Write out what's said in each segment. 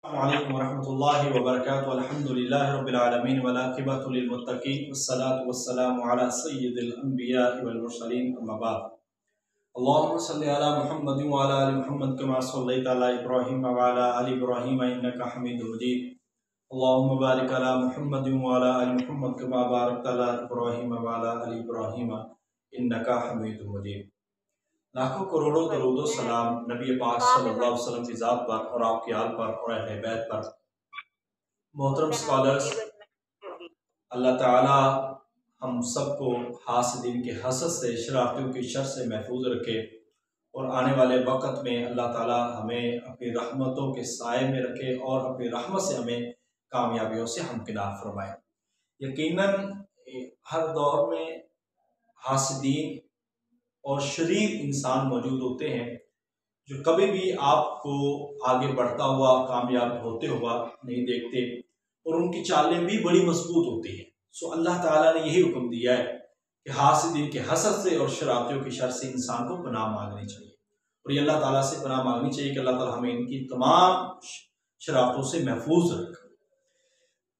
अस्सलामुअलैकुम वरहमतुल्लाहि वबरकातुहू अल्हम्दुलिल्लाहि रब्बिल आलमीन वल आक़िबतु लिल मुत्तक़ीन वस्सलातु वस्सलामु अला सय्यिदिल अंबियाइ वल मुरसलीन अम्मा बाद। अल्लाहुम्मा सल्लि अला मुहम्मदिन व अला आलि मुहम्मद कमा सल्लैता अला इब्राहीम व अला आलि इब्राहीम इन्नका हमीदुम मजीद। अल्लाहुम्मा बारिक अला मुहम्मदिन व अला आलि मुहम्मद कमा बारकता अला इब्राहीम व अला आलि इब्राहीम इन्नका हमीदुम मजीद। लाखों करोड़ों दरूद व सलाम नबी पाक सल्लल्लाहु अलैहि वसल्लम की ज़ात पर और आपके आल पर और अहले बैत पर। मोहतरम स्कॉलर्स, अल्लाह ताला हम सबको हासिदीन के हसद से, शरारतियों की शर से महफूज रखे और आने वाले वक़्त में अल्लाह ताला हमें अपनी रहमतों के साए में रखे और अपनी रहमत से हमें कामयाबियों से हमकिनार फरमाए। यकीनन हर दौर में हासिदीन और शरीर इंसान मौजूद होते हैं जो कभी भी आपको आगे बढ़ता हुआ, कामयाब होते हुआ नहीं देखते और उनकी चालें भी बड़ी मजबूत होती हैं। सो अल्लाह ताला ने यही हुक्म दिया है कि हासिदीन के हसद से और शरारतियों की शर से इंसान को पनाह मांगनी चाहिए और ये अल्लाह ताला से पनाह मांगनी चाहिए कि अल्लाह ताला हमें इनकी तमाम शरारतों से महफूज रखे।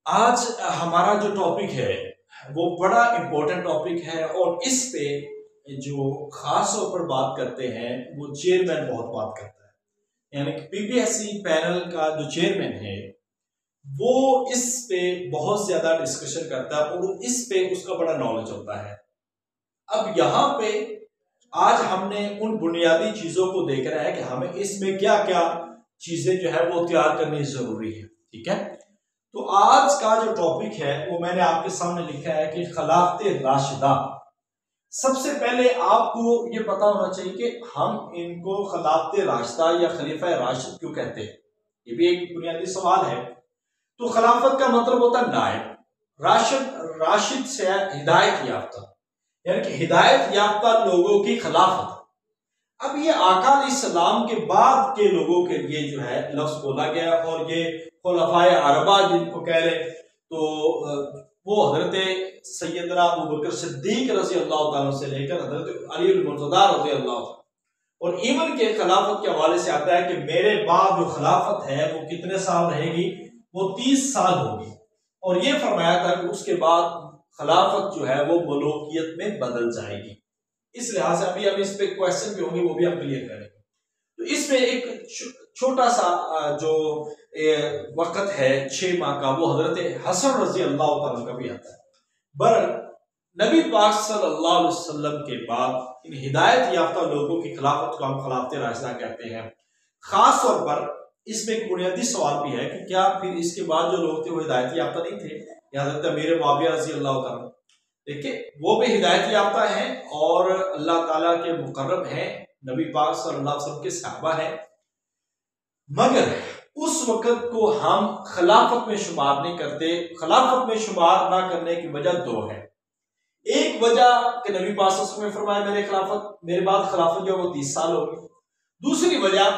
आज हमारा जो टॉपिक है वो बड़ा इम्पोर्टेंट टॉपिक है और इस पे जो खास तौर पर बात करते हैं वो चेयरमैन बहुत बात करता है, यानी कि पीपीएससी पैनल का जो चेयरमैन है वो इस पे बहुत ज्यादा डिस्कशन करता है और इस पे उसका बड़ा नॉलेज होता है। अब यहाँ पे आज हमने उन बुनियादी चीजों को देखना है कि हमें इसमें क्या क्या चीजें जो है वो तैयार करनी जरूरी है। ठीक है, तो आज का जो टॉपिक है वो मैंने आपके सामने लिखा है कि खिलाफत राशिदा। सबसे पहले आपको ये पता होना चाहिए कि हम इनको खिलाफत राशिदा या खलीफा राशिद क्यों कहते हैं, ये भी एक बुनियादी सवाल है। तो खिलाफत का मतलब होता है नायब, राशिद से हिदायत याफ्ता, यानी कि हिदायत याफ्ता लोगों की खिलाफत। अब ये आका अलैहिस्सलाम के बाद के लोगों के लिए जो है लफ्ज बोला गया और ये खुलफाए अरबा जिनको कह रहे तो वो हजरत सैयदना अबू बकर सिद्दीक रज़ी अल्लाह ताला से लेकर हजरत अली मुर्तज़ा रज़ी अल्लाह ताला और इवन के खिलाफत के हवाले से आता है कि मेरे बाद जो खिलाफत है वो कितने साल रहेगी, वो 30 साल होगी। और ये फरमाया था कि उसके बाद खिलाफत जो है वो मलूकियत में बदल जाएगी। इस लिहाज से अभी इस पे क्वेश्चन भी होंगे, वो भी हम क्लियर करेंगे। तो इसमें एक छोटा सा जो वक़्त है 6 माह का, वो हजरत हसन रज़ी अल्लाह ताला का भी आता है। बर नबी पाक सल्लल्लाहु अलैहि वसल्लम के बाद इन हिदायत याफ्ता लोगों की खिलाफत को हम खिलाफत राशिदा कहते हैं। खास तौर पर इसमें एक बुनियादी सवाल भी है कि क्या फिर इसके बाद जो लोग थे वो हिदायत याफ्ता नहीं थे? हजरत अमीर मुआविया रज़ी अल्लाह ताला, देखिए वो भी हिदायत याफ्ता हैं और अल्लाह ताला के मुकर्रब हैं, नबी पाक सल्लल्लाहु अलैहि वसल्लम के सहाबा हैं, मगर उस वक़्त को हम खिलाफत में शुमार नहीं करते। खिलाफत में शुमार ना करने की वजह दो है। एक वजह कि नबी पाक सल्लल्लाहु अलैहि वसल्लम ने फरमाया मेरे बाद खिलाफत जो वो 30 साल होगी। दूसरी वजह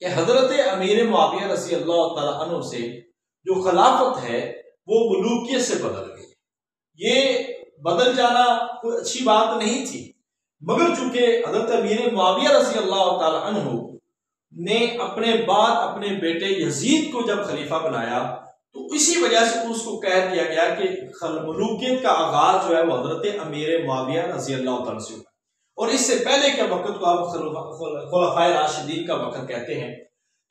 कि हजरत अमीर मुआविया रज़ी अल्लाह ताला अन्हु से जो खिलाफत है वो मलूकियत से बदल गई। ये बदल जाना कोई अच्छी बात नहीं थी, मगर चूंकि हजरत अमीर मुआविया रज़ी अल्लाह ताला अन्हु ने अपने बाद अपने बेटे यजीद को जब खलीफा बनाया तो इसी वजह से उसको कह दिया गया कि मलूकियत का आगाज जो है वो हजरत अमीर मुआविया रज़ी अल्लाह ताला से हुआ। और इससे पहले के वक़्त को आप खुलफाए राशिदीन का वक़्त कहते हैं।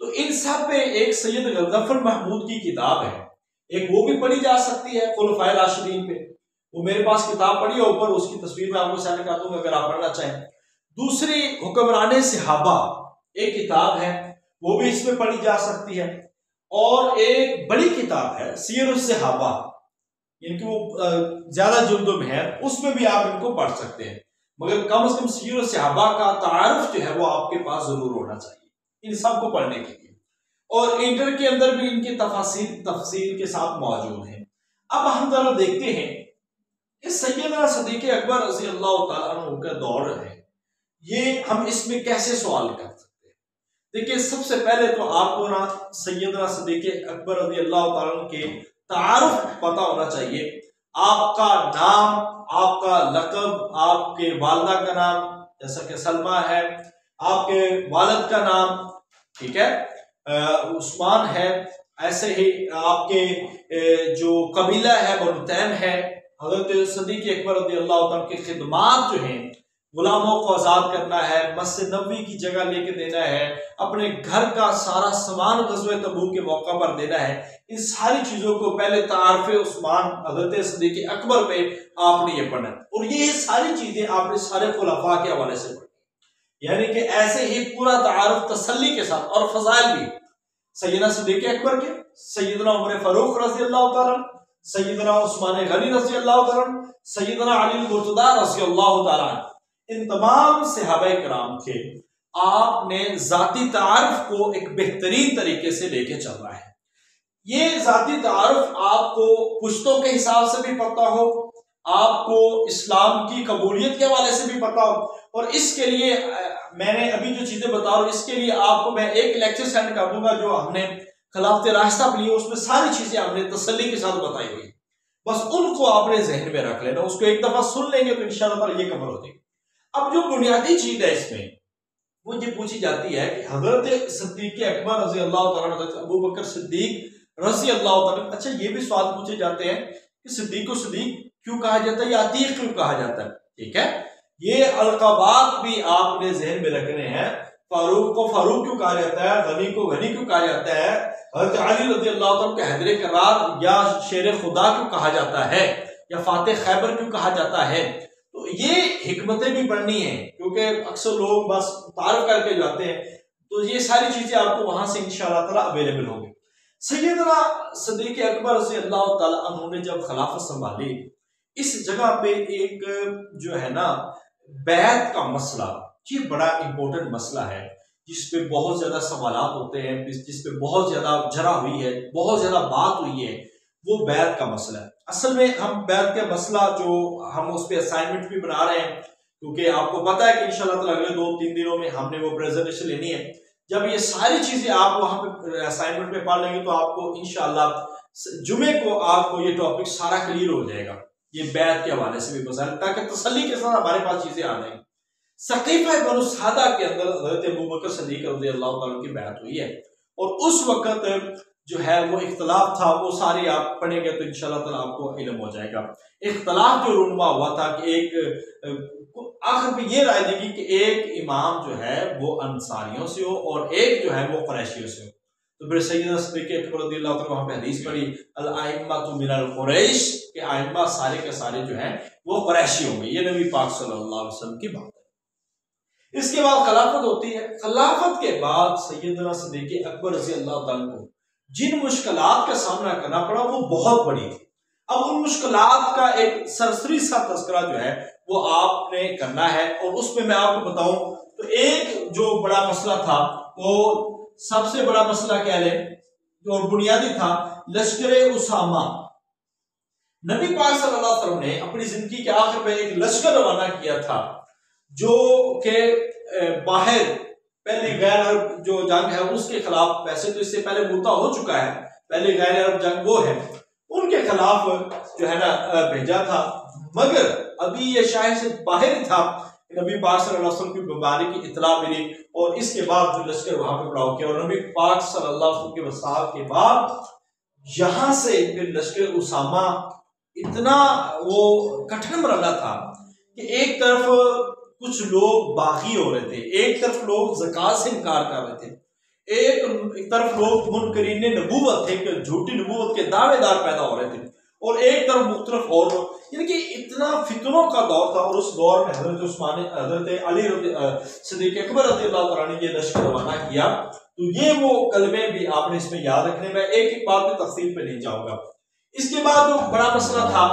तो इन सब पे एक सैयद गज़नफ़र महमूद की किताब है, एक वो भी पढ़ी जा सकती है खुलफाए राशिदीन पे, वो मेरे पास किताब पढ़ी है, ऊपर उसकी तस्वीर में आपको सेंड कर दूंगा अगर आप पढ़ना चाहें। दूसरी हुक्मरान सहाबा एक किताब है, वो भी इसमें पढ़ी जा सकती है। और एक बड़ी किताब है सीर सहाबा, इनकी वो ज्यादा जुल्दों में है, उसमें भी आप इनको पढ़ सकते हैं, मगर कम से कम सीर सहाबा का तारुफ जो है वो आपके पास जरूर होना चाहिए इन सब को पढ़ने के लिए। और इंटर के अंदर भी इनकी तफसील के साथ मौजूद है। अब हम जरा देखते हैं इस सैयदना सिद्दीक़ अकबर रज़ी अल्लाह ताला अन्हु का दौर है, ये हम इसमें कैसे सवाल कर सकते हैं। देखिए सबसे पहले तो आपको ना सैयदना सिद्दीक़ अकबर रज़ी अल्लाह ताला के तारुफ पता होना चाहिए। आपका नाम, आपका लक़ब, आपके वालिदा का नाम जैसा कि सलमा है, आपके वालिद का नाम, ठीक है, उस्मान है, ऐसे ही आपके जो कबीला है बनु तैम है, हजरत सिद्दीक़ अकबर रज़ियल्लाहु अन्हु की खिदमात जो हैं, गुलामों को आज़ाद करना है, मस्जिद नबवी की जगह लेके देना है, अपने घर का सारा सामान ग़ज़वे तबूक के मौका पर देना है, इन सारी चीज़ों को पहले तारफ़े उस्मान हज़रत सिद्दीक़ अकबर पे आपने ये पढ़ना, और ये सारी चीज़ें आपने सारे खुलफा के हवाले से पढ़ी, यानी कि ऐसे ही पूरा तारुफ तसल्ली के साथ, और फ़ज़ाइल भी सैयदना सिद्दीक़ अकबर के, सैयदना उमर फ़ारूक रज़ियल्लाहु ताला, सैयदना उस्मान गनी रज़ियल्लाहु ताला, सैयदना अली मुर्तज़ा रज़ियल्लाहु ताला, इन तमाम सहाबाए किराम के आपने जाती तारुफ को एक बेहतरीन तरीके से लेके चलना है। ये जाती तारुफ आपको पुश्तों के हिसाब से भी पता हो, आपको इस्लाम की कबूलियत के हवाले से भी पता हो, और इसके लिए मैंने अभी जो चीजें बता रहा हूं, इसके लिए आपको मैं एक लेक्चर सेंड कर दूंगा जो हमने खिलाफत रास्ता ली, उसमें सारी चीजें हमने तसल्ली के साथ बताई हुई, बस उनको आपने जहन में रख लेना, उसको एक दफा सुन लेंगे तो इंशाअल्लाह ये कवर हो जाएगी। अब जो बुनियादी चीज है इसमें वो ये पूछी जाती है कि हजरत सिद्दीक़ अकबर रज़ी अल्लाह तआला, अबू बकर सिद्दीक रज़ी अल्लाह तआला, अच्छा ये भी सवाल पूछे जाते हैं कि सिद्दीक को सिद्दीक क्यों कहा जाता है या अतीक क्यों कहा जाता है, ठीक है, ये अलक़ाबात भी आपने जहन में रखने हैं। फारूक को फारूक क्यों कहा जाता है, गनी को गनी क्यों कहा जाता है, हज़रत अली रज़ी अल्लाह तआला को हैदर करार या शेर खुदा क्यों कहा जाता है, या फातिह खैबर क्यों कहा जाता है, तो ये हिकमतें भी पढ़नी है, क्योंकि अक्सर लोग बस तारुफ करके जाते हैं, तो ये सारी चीजें आपको वहां से इंशाअल्लाह ताला अवेलेबल होंगी। सैयदना सिद्दीक़ अकबर रज़ी अल्लाह ताला अन्हु ने जब खिलाफत संभाली, इस जगह पे एक जो है ना बैत का मसला, ये बड़ा इंपॉर्टेंट मसला है, जिसपे बहुत ज्यादा सवालात होते हैं, जिसपे बहुत ज्यादा जरा हुई है, बहुत ज्यादा बात हुई है, वो बैत का मसला है। असल में हम बैत का मसला जो हम उस पर असाइनमेंट भी बना रहे हैं, क्योंकि आपको पता है कि इंशाल्लाह ताला अगले 2-3 दिनों में हमने वो प्रेजेंटेशन लेनी है। जब ये सारी चीजें आप वहां पे असाइनमेंट में पढ़ लेंगे तो आपको इंशाल्लाह जुमे को आपको ये टॉपिक सारा क्लियर हो जाएगा, ये बैत के हवाले से भी मसाइल, ताकि तसल्ली के साथ हमारे पास चीजें आ जाएंगी। सकीफा बनु सादा के अंदर हज़रत अबू बकर सिद्दीक़ रज़ी अल्लाह तआला की बैत हुई है, और उस वक्त जो है वो इख्तलाफ था, वो सारे आप पढ़ेंगे तो इंशाअल्लाह ताला आपको इल्म हो जाएगा। इख्तलाफ जो रूनुमा हुआ था कि एक आखिर में ये राय देगी कि एक इमाम जो है वो अंसारियों से हो और एक जो है वो कुरैशियों से हो, तो फिर सैयदना सिद्दीक़ अकबर रज़ियल्लाहु अन्हु वहां पे हदीस पढ़ी, अल आइम्मतु मिनल कुरैश, के आइम्मा सारे के सारे जो हैं वो कुरैशी होंगे, ये नबी पाक सल्लल्लाहु अलैहि वसल्लम की बात है। इसके बाद खिलाफत होती है, खिलाफत के बाद सैयदना सिद्दीक़ अकबर रज़ियल्लाहु अन्हु को जिन मुश्किलात का सामना करना पड़ा वो बहुत बड़ी थी। अब उन मुश्किलात का एक सरसरी सा तस्करा जो है वो आपने करना है, और उसमें मैं आपको बताऊं तो एक जो बड़ा मसला था, वो सबसे बड़ा मसला क्या है और बुनियादी था, लश्कर उसामा। नबी पाक सल्लल्लाहु अलैहि वसल्लम ने अपनी जिंदगी के आखिर में एक लश्कर रवाना किया था, जो के बाहर पहले गैर अरब जो जंग है उसके खिलाफ, वैसे तो इससे पहले मुद्दा हो चुका है, पहले गैर अरब जंग वो है, उनके खिलाफ जो है ना भेजा था, मगर अभी ये शायद से बाहर था, नबी पाक सल्लल्लाहु अलैहि वसल्लम की बीमारी की इत्तला मिली, और इसके बाद जो लश्कर वहां पे पड़ाव किया, और नबी पाक सल्लल्लाहु अलैहि वसल्लम के वसाल के बाद यहां से फिर लश्कर उसामा इतना वो कठिन मरहला था कि एक तरफ कुछ लोग बागी हो रहे थे, एक तरफ लोग ज़कात से इनकार कर रहे थे, एक तरफ लोग मुनकरीन नबूवत थे, झूठी नबूवत के दावेदार पैदा हो रहे थे, और एक तरफ मुख्तलिफ और, यानी कि इतना फितनों का दौर था। और उस दौर में हजरत अली सिद्दीक़ अकबर रज़ियल्लाहु अन्हु ने ये लश्कर रवाना किया। तो ये वो कलमे भी आपने इसमें याद रखने, में एक एक बात में तफसील पे नहीं जाऊंगा। इसके बाद जो बड़ा मसला था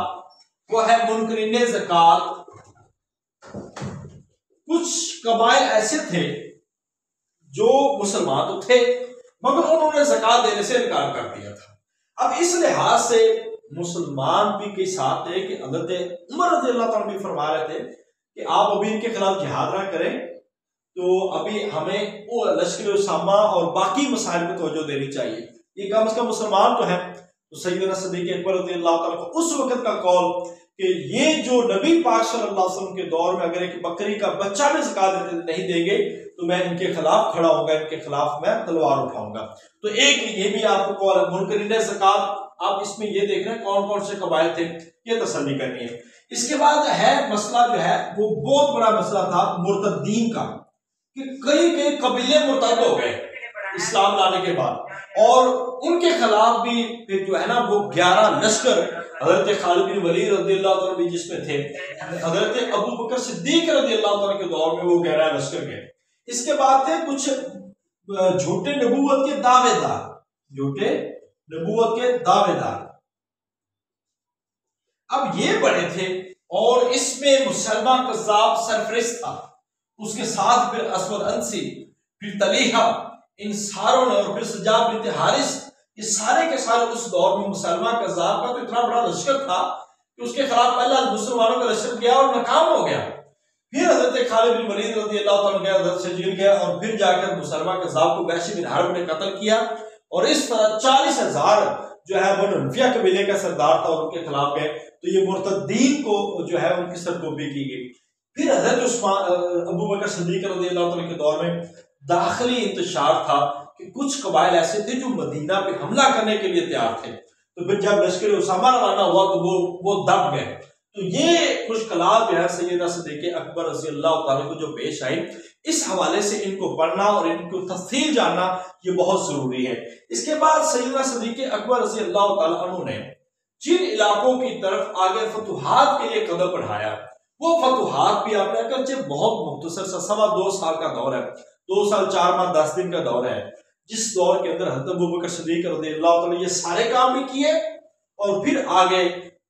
वो है मुनकरीन ज़कात। कुछ कबाइल ऐसे थे जो मुसलमान तो थे, मगर उन्होंने ज़कात देने से इनकार कर दिया था। अब इस लिहाज से मुसलमान भी के साथ थे कि हज़रत उमर रज़ियल्लाहु अन्हु भी फरमा रहे थे कि आप अभी इनके खिलाफ जिहाद ना करें, तो अभी हमें वो लश्कर उसामा और बाकी मसाइल पर तवज्जो देनी चाहिए। ये कम से कम मुसलमान तो हैं, तो सैयदना सिद्दीक़ अकबर रज़ियल्लाहु ताला को उस वक्त का कौल कि ये जो नबी पाक सल्लल्लाहु अलैहि वसल्लम के दौर में अगर एक बकरी का बच्चा भी ज़कात नहीं देंगे तो मैं इनके खिलाफ खड़ा होगा, इनके खिलाफ मैं तलवार उठाऊंगा। तो एक ये भी आपको कौल है। मुनकरीन ज़कात, आप इसमें ये देख रहे हैं कौन कौन से कबाइल थे, ये तसल्ली करनी है। इसके बाद है मसला जो है वो बहुत बड़ा मसला था मुर्तद्दीन का, कि कई कई कबीले मुर्तद हो गए इस्लाम लाने के बाद, और उनके खिलाफ भी फिर जो है ना वो 11 लश्कर हजरत खालिद बिन वलीद रज़ियल्लाहु ताला भी जिसमें थे, हजरत अबू बकर सिद्दीक रज़ियल्लाहु ताला के दौर में वो 11 लश्कर गए। इसके बाद थे कुछ झूठे नबूवत के दावेदार, झूठे नबूवत के दावेदार, अब ये बड़े थे और इसमें मुसलमा कज़्ज़ाब सरफरिस्त था, उसके साथ फिर असवद अंसी, फिर तलीहा, इन सारों ने, और फिर सज्जाद बिन हारिस, ये सारे के सारे उस दौर में मुसलमान कज़्ज़ाब का तो इतना बड़ा लश्कर था कि उसके खिलाफ पहला मुसलमानों का लश्कर गया और नाकाम हो गया। फिर हजरत खालिद बिन वलीद रज़ियल्लाहु ताला गया, हजरत से जीत गया, और फिर जाकर मुसलमान कज़्ज़ाब को वहशी बिन हर्ब ने कत्ल किया, और इस तरह 40,000 जो है वो नफिया कबीले का सरदार था और उनके खिलाफ गए। तो ये मुर्तद्दीन को जो है उनकी सरगोबी की गई। फिर हजरत अबू बकर सिद्दीक रज़ियल्लाहु ताला के दौर में दाखिली इंतशार था कि कुछ कबाइल ऐसे थे जो मदीना पे हमला करने के लिए तैयार थे। तो फिर जब लश्कर उसामा रवाना हुआ तो वो दब गए। तो ये मुश्किलात जो है सैयदना सिद्दीक़ अकबर रज़ियल्लाहु ताला को जो पेश आई, इस हवाले से इनको पढ़ना और इनको तफसील जानना ये बहुत जरूरी है। इसके बाद सैयदना सिद्दीक़ अकबर रज़ियल्लाहु ताला अन्हु ने जिन इलाकों की तरफ आगे फतुहात के लिए कदम बढ़ाया, वो फतुहात भी आपने अगरचे बहुत मुख्तसर सा 2.25 साल का दौर है, 2 साल 4 माह 10 दिन का दौर है, जिस दौर के अंदर हज़रत अबू बकर सिद्दीक रज़ियल्लाहु ताला ये सारे काम भी किए, और फिर आगे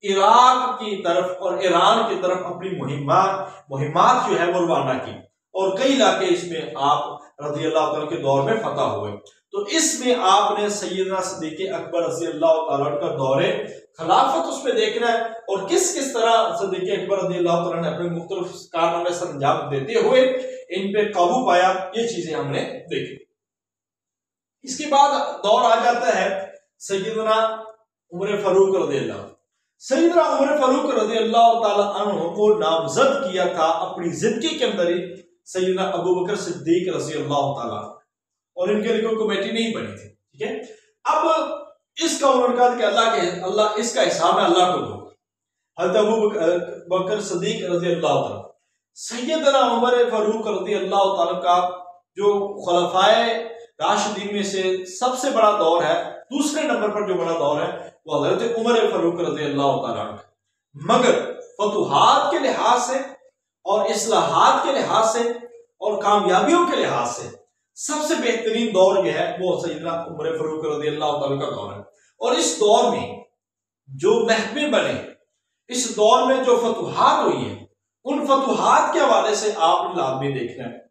इराक की तरफ और ईरान की तरफ अपनी मुहिमात जो है वो रवाना की, और कई इलाके इसमें आप रज़ियल्लाहु ताला के दौर में फतह हुए। तो इसमें आपने सैयदना सिद्दीक़ अकबर रज़ियल्लाहु ताला का दौरे खिलाफत उसमें देखना है, और किस किस तरह सिद्दीक़ अकबर रज़ियल्लाहु ताला ने अपने मुख्तलिफ कारनामे सर अंजाम देते हुए इन पे काबू पाया, ये चीजें हमने देखी। इसके बाद दौर आ जाता है सैयदना उमर फारूक रज़ियल्लाहु। सैयदना उमर फारूक रज़ियल्लाहु ताला अन्हु को नामजद किया था अपनी जिंदगी के अंदर ही सैयदना अबू बकर सिद्दीक रज़ियल्लाहु ताला, और इनके लिए कोई कमेटी नहीं बनी थी। ठीक है, अब इसका उन्होंने कहा कि अल्लाह इसका हिसाब है अल्लाह को दो। हज़रत अबू बकर सिद्दीक रज़ियल्लाहु ताला, सैयदना उमर फारूक रज़ियल्लाहु ताला का जो खुलफाए राशिदीन में से सबसे बड़ा दौर है, दूसरे नंबर पर जो बड़ा दौर है वो हज़रत उमर फारूक रज़ियल्लाहु ताला का। मगर फतुहात के लिहाज से और इस्लाहात के लिहाज से और कामयाबियों के लिहाज से सबसे बेहतरीन दौर यह है वो सैयदना उमर फारूक रज़ियल्लाहु ताला का दौर है। और इस दौर में जो महकमे बने, इस दौर में जो फतुहात हुई है, उन फतुहात के हवाले से आप लाजमी देखना है।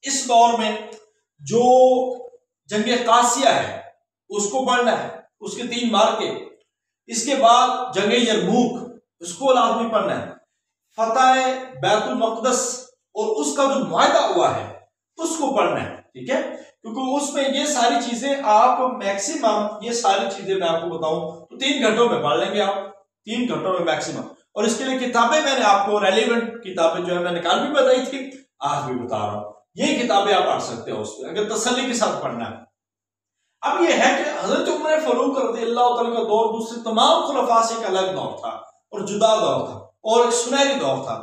इस दौर में जो जंगे कासिया है उसको पढ़ना है, उसके 3 मार्के। इसके बाद जंगे यरमूक उसको लाजमी पढ़ना है। फतह बैतुल मक़दस और उसका जो मुआहदा हुआ है उसको पढ़ना है। ठीक है, क्योंकि उसमें ये सारी चीजें आप मैक्सिमम, ये सारी चीजें मैं आपको बताऊं तो 3 घंटों में पढ़ लेंगे आप, 3 घंटों में मैक्सिमम। और इसके लिए किताबें मैंने आपको रेलिवेंट किताबें जो है मैंने कल भी बताई थी, आज भी बता रहा हूं, ये किताबें आप पढ़ सकते हो उसमें अगर तसल्ली के साथ पढ़ना है। अब ये है कि हज़रत उमर फारूक रज़ियल्लाहु ताला का दौर दूसरे तमाम खुलफा से एक अलग दौर था और जुदा दौर था और एक सुनहरी दौर था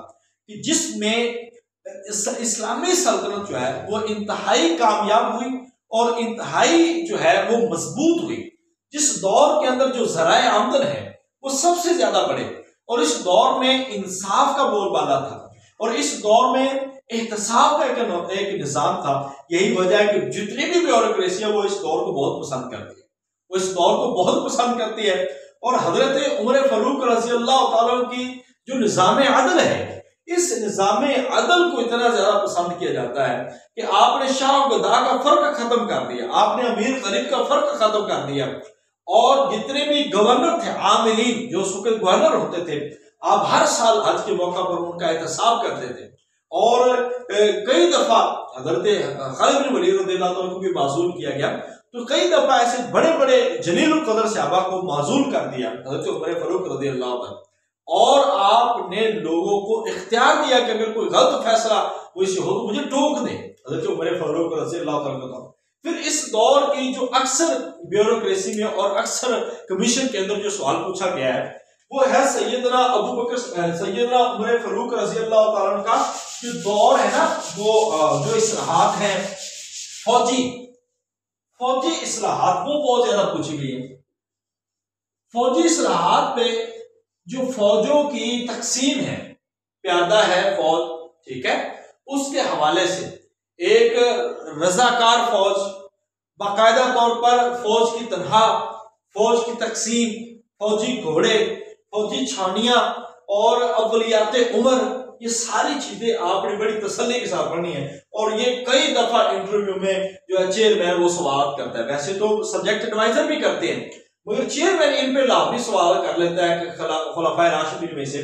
कि जिसमें इस्लामी सल्तनत जो है वो इंतहाई कामयाब हुई और इंतहाई जो है वो मजबूत हुई। जिस दौर के अंदर जो ज़राए आमदन है वो सबसे ज्यादा बढ़े, और इस दौर में इंसाफ का बोलबाला था, और इस दौर में एहतसाब का एक निज़ाम था। यही वजह है कि जितनी भी ब्यूरोक्रेसी है वो इस दौर को बहुत पसंद करती है, वो इस दौर को बहुत पसंद करती है। और हजरत उमर फारूक रज़ियल्लाहु ताला की जो निज़ाम अदल है, इस निज़ाम अदल को इतना ज्यादा पसंद किया जाता है कि आपने शाह गदा का फर्क खत्म कर दिया, आपने अमीर गरीब का फर्क खत्म कर दिया, और जितने भी गवर्नर थे, आमिलीन जो उस वक्त गवर्नर होते थे, आप हर साल हज के मौका पर उनका एहतसाब करते थे। और कई दफा हजरत खालिद बिन वलीद रज़ियल्लाहु अन्हु को भी मासूम किया गया। तो कई दफा ऐसे बड़े बड़े जलील कदर सहाबा को माजूल कर दिया हजरत उमर फारूक रज़ी अल्लाह अन्हु, और आपने लोगों को इख्तियार दिया कि अगर कोई गलत फैसला वैसे हो तो मुझे टोक दे। हजरत उमर फारूक रज़ी अल्लाह अन्हु। फिर इस दौर की जो अक्सर ब्यूरोक्रेसी में और अक्सर कमीशन के अंदर जो सवाल पूछा गया है वो है सैयदना अबू बकर सैयदना उमर फारूक रज़ी अल्लाह तआला अन्हु का जो दौर है ना, वो जो इस्लाहात है फौजी इस्लाहात, वो बहुत ज्यादा पूछी गई है। फौजी इस्लाहात पे जो फौजों की तकसीम है, प्यादा है फौज, ठीक है, उसके हवाले से एक रजाकार फौज, बाकायदा तौर पर फौज की तनहा, फौज की तकसीम, फौजी घोड़े, फौजी छानियां और अव्वलियात उमर, ये सारी चीजें आपने बड़ी तसल्ली के साथ पढ़नी है। और ये कई दफा इंटरव्यू में जो है चेयरमैन वो सवाल करता है, वैसे तो सब्जेक्ट एडवाइजर भी करते हैं मगर चेयरमैन इन पे लाजमी सवाल कर लेता है कि खुलाफाए राशिदीन में से।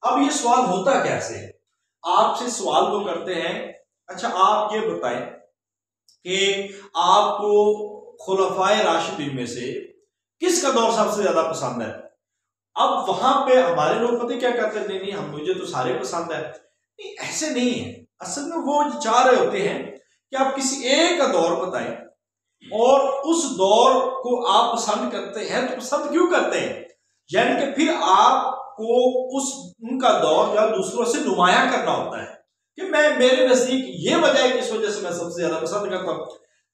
अब ये सवाल होता कैसे है, आपसे सवाल वो करते हैं, अच्छा आप ये बताएं कि आपको खुलाफाए राशिदीन में से किसका दौर सबसे ज्यादा पसंद है। अब वहां पे हमारे लोग पता क्या कहते हैं, नहीं हम मुझे तो सारे पसंद है। नहीं, ऐसे नहीं है। असल में वो चाह रहे होते हैं कि आप किसी एक का दौर बताएं और उस दौर को आप पसंद करते हैं तो पसंद क्यों करते हैं, यानी कि फिर आपको उनका दौर या दूसरों से नुमाया करना होता है कि मैं, मेरे नजदीक ये वजह है कि इस वजह से मैं सबसे ज्यादा पसंद करता हूं।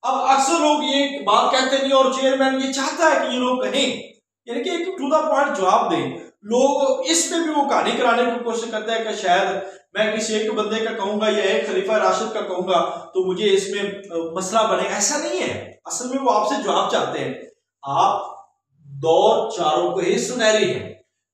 अब अक्सर लोग ये बात कहते नहीं और चेयरमैन ये चाहता है कि ये लोग कहें, यानी कि एक टू द पॉइंट जवाब दें। लोग इस पे भी वो कहानी कराने की कोशिश करते हैं कि शायद मैं किसी एक बंदे का कहूंगा या एक खलीफा राशिद का कहूंगा तो मुझे इसमें मसला बनेगा, ऐसा नहीं है। असल में वो आपसे जवाब चाहते हैं। आप दौर चारों को ही सुनहरी है,